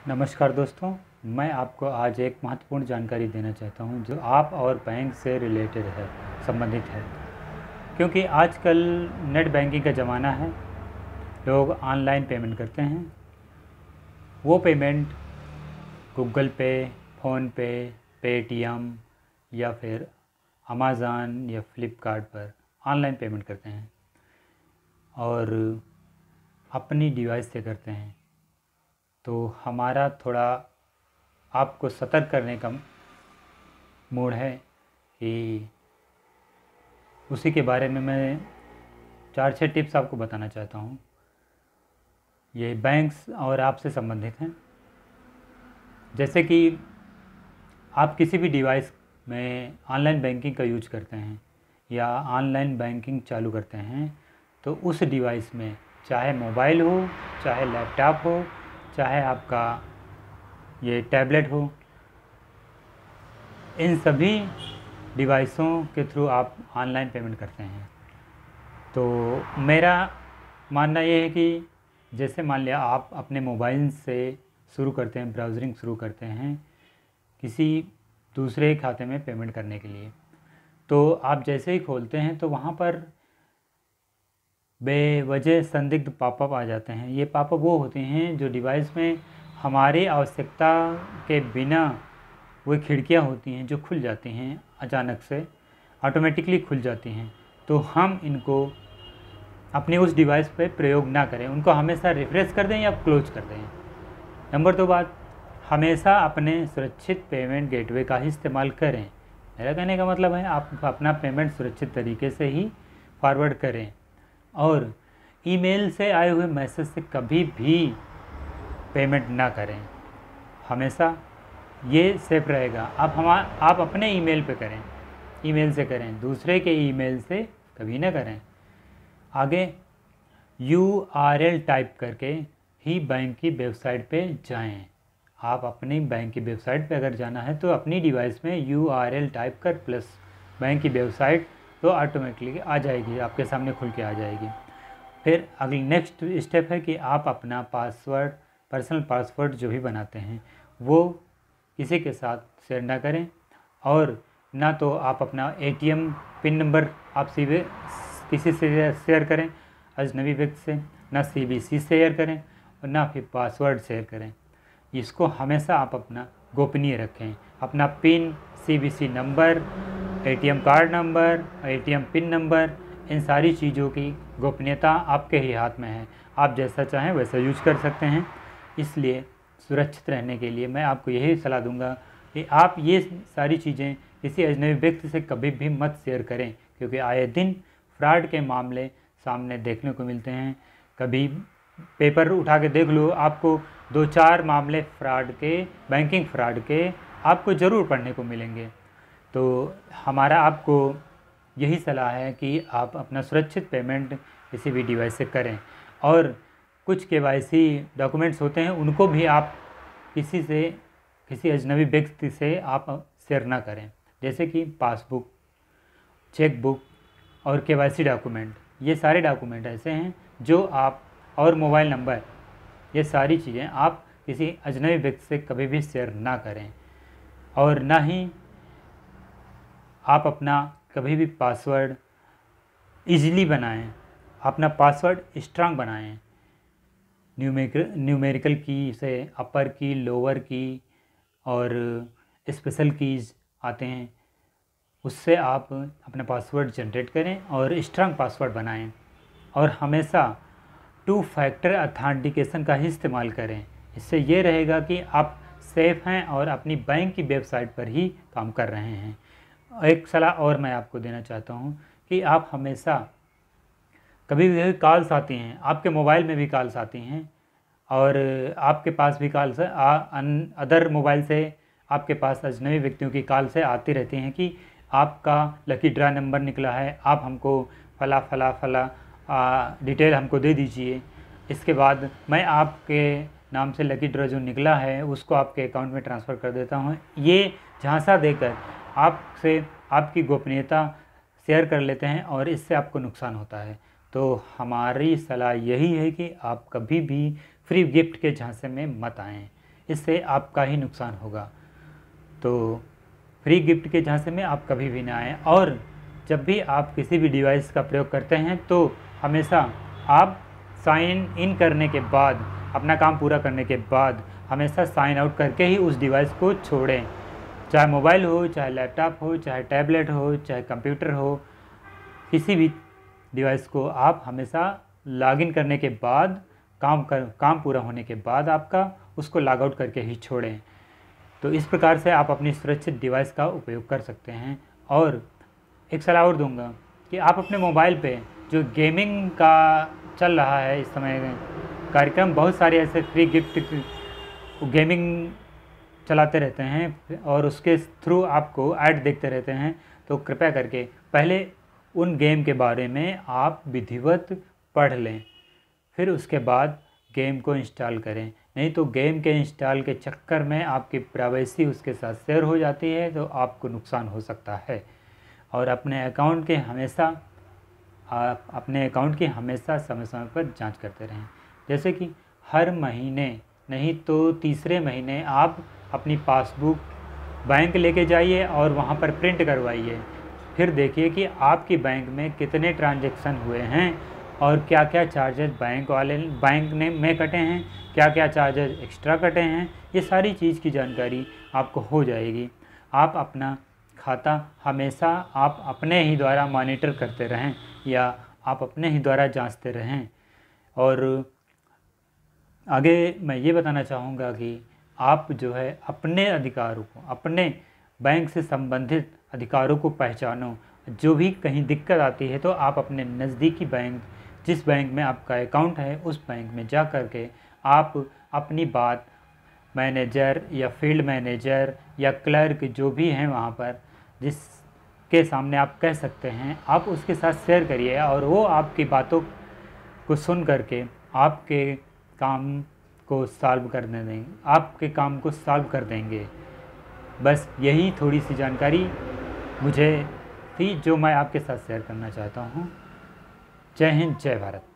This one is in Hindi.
नमस्कार दोस्तों, मैं आपको आज एक महत्वपूर्ण जानकारी देना चाहता हूं जो आप और बैंक से रिलेटेड है, संबंधित है। क्योंकि आजकल नेट बैंकिंग का ज़माना है, लोग ऑनलाइन पेमेंट करते हैं। वो पेमेंट गूगल पे, फ़ोन पे, पेटीएम या फिर अमेज़न या फ्लिपकार्ट पर ऑनलाइन पेमेंट करते हैं और अपनी डिवाइस से करते हैं। तो हमारा थोड़ा आपको सतर्क करने का मूड है कि उसी के बारे में मैं 4-6 टिप्स आपको बताना चाहता हूँ। ये बैंक्स और आपसे संबंधित हैं। जैसे कि आप किसी भी डिवाइस में ऑनलाइन बैंकिंग का यूज करते हैं या ऑनलाइन बैंकिंग चालू करते हैं, तो उस डिवाइस में चाहे मोबाइल हो, चाहे लैपटॉप हो, चाहे आपका ये टैबलेट हो, इन सभी डिवाइसों के थ्रू आप ऑनलाइन पेमेंट करते हैं। तो मेरा मानना ये है कि जैसे मान लिया आप अपने मोबाइल से शुरू करते हैं, ब्राउज़रिंग शुरू करते हैं किसी दूसरे खाते में पेमेंट करने के लिए, तो आप जैसे ही खोलते हैं तो वहाँ पर बेवजह संदिग्ध पॉपअप आ जाते हैं। ये पॉपअप वो होते हैं जो डिवाइस में हमारी आवश्यकता के बिना वो खिड़कियाँ होती हैं जो खुल जाती हैं, अचानक से ऑटोमेटिकली खुल जाती हैं। तो हम इनको अपने उस डिवाइस पे प्रयोग ना करें, उनको हमेशा रिफ्रेश कर दें या क्लोज कर दें। नंबर 2 बात, हमेशा अपने सुरक्षित पेमेंट गेटवे का ही इस्तेमाल करें। मेरा कहने का मतलब है आप अपना पेमेंट सुरक्षित तरीके से ही फॉरवर्ड करें और ईमेल से आए हुए मैसेज से कभी भी पेमेंट ना करें। हमेशा ये सेफ रहेगा। आप अपने ईमेल पे करें, ईमेल से करें, दूसरे के ईमेल से कभी ना करें। आगे URL टाइप करके ही बैंक की वेबसाइट पे जाएं। आप अपनी बैंक की वेबसाइट पे अगर जाना है तो अपनी डिवाइस में URL टाइप कर प्लस बैंक की वेबसाइट तो ऑटोमेटिकली आ जाएगी, आपके सामने खुल के आ जाएगी। फिर अगली नेक्स्ट स्टेप है कि आप अपना पासवर्ड, पर्सनल पासवर्ड जो भी बनाते हैं वो किसी के साथ शेयर ना करें और ना तो आप अपना ATM पिन नंबर आप सीधे किसी से शेयर करें अजनबी व्यक्ति से, ना CVC शेयर करें और ना फिर पासवर्ड शेयर करें। इसको हमेशा आप अपना गोपनीय रखें। अपना pin, CVC number, ATM card number, ATM pin number, इन सारी चीज़ों की गोपनीयता आपके ही हाथ में है। आप जैसा चाहें वैसा यूज कर सकते हैं। इसलिए सुरक्षित रहने के लिए मैं आपको यही सलाह दूंगा कि आप ये सारी चीज़ें किसी अजनबी व्यक्ति से कभी भी मत शेयर करें, क्योंकि आए दिन फ्रॉड के मामले सामने देखने को मिलते हैं। कभी पेपर उठा के देख लो, आपको 2-4 मामले फ्रॉड के, बैंकिंग फ्रॉड के आपको ज़रूर पढ़ने को मिलेंगे। तो हमारा आपको यही सलाह है कि आप अपना सुरक्षित पेमेंट किसी भी डिवाइस से करें और कुछ KYC डॉक्यूमेंट्स होते हैं उनको भी आप किसी अजनबी व्यक्ति से आप शेयर ना करें, जैसे कि पासबुक, चेकबुक और KYC डॉक्यूमेंट। ये सारे डॉक्यूमेंट ऐसे हैं जो आप, और मोबाइल नंबर, ये सारी चीज़ें आप किसी अजनबी व्यक्ति से कभी भी शेयर ना करें। और ना ही आप अपना कभी भी पासवर्ड ईजिली बनाएं, अपना पासवर्ड स्ट्रांग बनाएं। न्यूमेरिकल की से अपर की, लोअर की और स्पेशल कीज़ आते हैं, उससे आप अपना पासवर्ड जनरेट करें और स्ट्रांग पासवर्ड बनाएं। और हमेशा 2 फैक्टर ऑथेंटिकेशन का ही इस्तेमाल करें। इससे ये रहेगा कि आप सेफ़ हैं और अपनी बैंक की वेबसाइट पर ही काम कर रहे हैं। एक सलाह और मैं आपको देना चाहता हूँ कि आप हमेशा, कभी भी कॉल्स आती हैं, आपके मोबाइल में भी कॉल्स आती हैं और आपके पास भी कॉल्स अदर मोबाइल से आपके पास अजनबी व्यक्तियों की कॉल से आती रहती हैं कि आपका लकी ड्रा नंबर निकला है, आप हमको फला फला फला डिटेल हमको दे दीजिए, इसके बाद मैं आपके नाम से लकी ड्रा जो निकला है उसको आपके अकाउंट में ट्रांसफ़र कर देता हूँ। ये झांसा देकर आपसे आपकी गोपनीयता शेयर कर लेते हैं और इससे आपको नुकसान होता है। तो हमारी सलाह यही है कि आप कभी भी फ्री गिफ्ट के झांसे में मत आएँ। इससे आपका ही नुकसान होगा। तो फ्री गिफ्ट के झांसे में आप कभी भी ना आएँ। और जब भी आप किसी भी डिवाइस का प्रयोग करते हैं तो हमेशा आप साइन इन करने के बाद, अपना काम पूरा करने के बाद हमेशा साइन आउट करके ही उस डिवाइस को छोड़ें। चाहे मोबाइल हो, चाहे लैपटॉप हो, चाहे टैबलेट हो, चाहे कंप्यूटर हो, किसी भी डिवाइस को आप हमेशा लॉगिन करने के बाद, काम पूरा होने के बाद आपका उसको लॉग आउट करके ही छोड़ें। तो इस प्रकार से आप अपनी सुरक्षित डिवाइस का उपयोग कर सकते हैं। और एक सलाह और दूंगा कि आप अपने मोबाइल पे जो गेमिंग का चल रहा है इस समय कार्यक्रम, बहुत सारे ऐसे फ्री गिफ्ट गेमिंग चलाते रहते हैं और उसके थ्रू आपको ऐड देखते रहते हैं। तो कृपया करके पहले उन गेम के बारे में आप विधिवत पढ़ लें, फिर उसके बाद गेम को इंस्टॉल करें। नहीं तो गेम के इंस्टॉल के चक्कर में आपकी प्राइवेसी उसके साथ शेयर हो जाती है, तो आपको नुकसान हो सकता है। और अपने अकाउंट की हमेशा समय समय पर जांच करते रहें। जैसे कि हर महीने नहीं तो तीसरे महीने आप अपनी पासबुक बैंक लेके जाइए और वहाँ पर प्रिंट करवाइए। फिर देखिए कि आपकी बैंक में कितने ट्रांजैक्शन हुए हैं और क्या क्या चार्जेस बैंक में कटे हैं, क्या क्या चार्जेस एक्स्ट्रा कटे हैं। ये सारी चीज़ की जानकारी आपको हो जाएगी। आप अपना खाता हमेशा आप अपने ही द्वारा मॉनिटर करते रहें या आप अपने ही द्वारा जांचते रहें। और आगे मैं ये बताना चाहूँगा कि आप जो है अपने अधिकारों को, अपने बैंक से संबंधित अधिकारों को पहचानो। जो भी कहीं दिक्कत आती है तो आप अपने नज़दीकी बैंक, जिस बैंक में आपका अकाउंट है उस बैंक में जा कर के आप अपनी बात मैनेजर या फील्ड मैनेजर या क्लर्क जो भी हैं वहाँ पर, जिसके सामने आप कह सकते हैं, आप उसके साथ शेयर करिए और वो आपकी बातों को सुन करके आपके काम को सॉल्व कर देंगे। बस यही थोड़ी सी जानकारी मुझे थी जो मैं आपके साथ शेयर करना चाहता हूँ। जय हिंद, जय भारत।